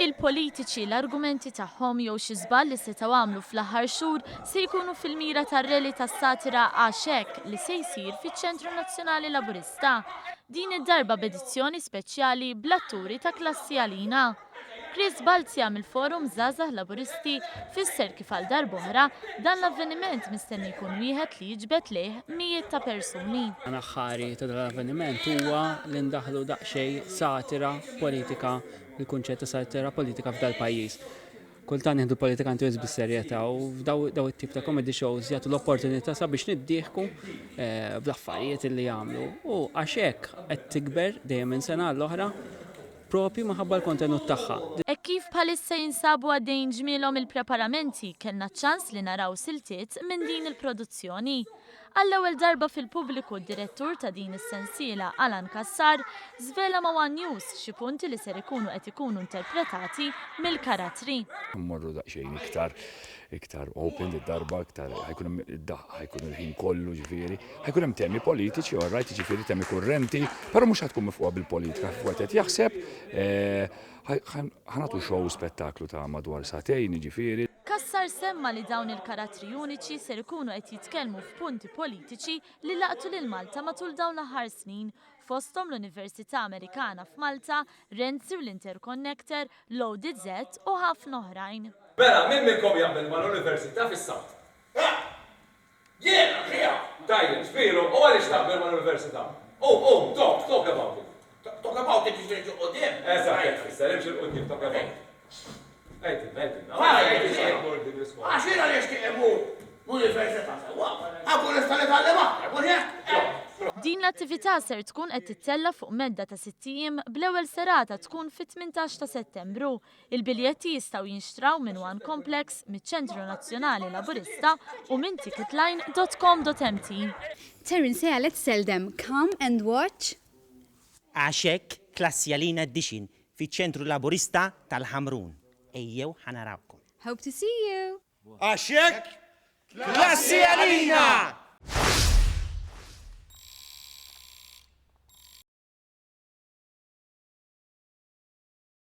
Il-politiċi l-argumenti tagħhom jew xi żball li setgħu għamlu fl-aħħar xhur se jkunu fil-mira tar-rally tas-satira Għaxek li se jsir fiċ-Ċentru Nazzjonali Laburista. Din id-darba b'edizzjoni speċjali bl-atturi ta' klassi għalina. Chris Balzja mill-Forum Żgħażagħ Laburisti fisser kif għal darb'oħra dan l-avveniment mistenni jkun wieħed li jiġbed lih mijiet ta' persuni. Aħħari ta' dan l-avveniment huwa li ndaħlu daqsxejn satira politika, il-kunċett ta' satira politika f'dal pajjiż. Kultant nieħdu politikanti wis bis-serjetà u daw it-tip ta' comedy shows jagħtu l-opportunità sabiex niddieħku bl-affarijiet li jagħmlu. U għax hekk qed tikber dejjem minn sena l-oħra propju minħabba l-kontenut tagħha. E kif bħalissa jinsabu għaddejn ġmielhom il-preparamenti, kellna ċans li naraw siltiet minn din il-produzzjoni. Għall-ewwel darba fil-pubbliku d-direttur ta' din is-sensiela Alan Kassar żvela ma' One News xi punti li ser ikunu qed ikunu interpretati mill-karattri. Mmorru daqsxejn iktar open id-darba, iktar ħajkun il-ħin kollu ġifieri, ħajkun hemm temi politiċi, orrajt ġifieri temi kurrenti, però mhux ħadkun mifquha bil-politika f'waqt qed jaħseb ħanatu show spettaklu ta' madwar satejn ġifieri. Kassar semma li dawn il-karattri uniċi ser ikunu qed jitkellmu f'punti politiċi li laqtu lil Malta matul dawn l-aħħar snin fosthom l-Università Amerikana f'Malta, Renzi u l-Interconnector, Loaded Z u ħafna oħrajn. Mela, min minnkom jaqbel mal-Università fis-Sabt? Jiena, ħija! Tajjeb, Spiru, u għaliex taqbel mal-Università? Talk about it. Talk about it is very qudiem. Eżatt, fisser, imxi l-qudiem, talk about it. Għaxina li xtieq imur l-Università sewwa, għabu nista' nitgħallem aktar, mhux hekk? Din l-attività ser tkun qed tittella fuq medda ta' 6 ijiem bl-ewwel serata tkun fit-18 ta' Settembru. Il-biljetti jistgħu jinxtraw minn One Complex, miċ-Ċentru Nazzjonali Laburista u minn ticketline.com.mt. Terence, let's tell them, come and watch. Għaxek klassi għalina edition fiċ-Ċentru Laburista tal-Ħamrun. Ejjew ħanarawkom. Hope to see you. Għaxek klassi għalina!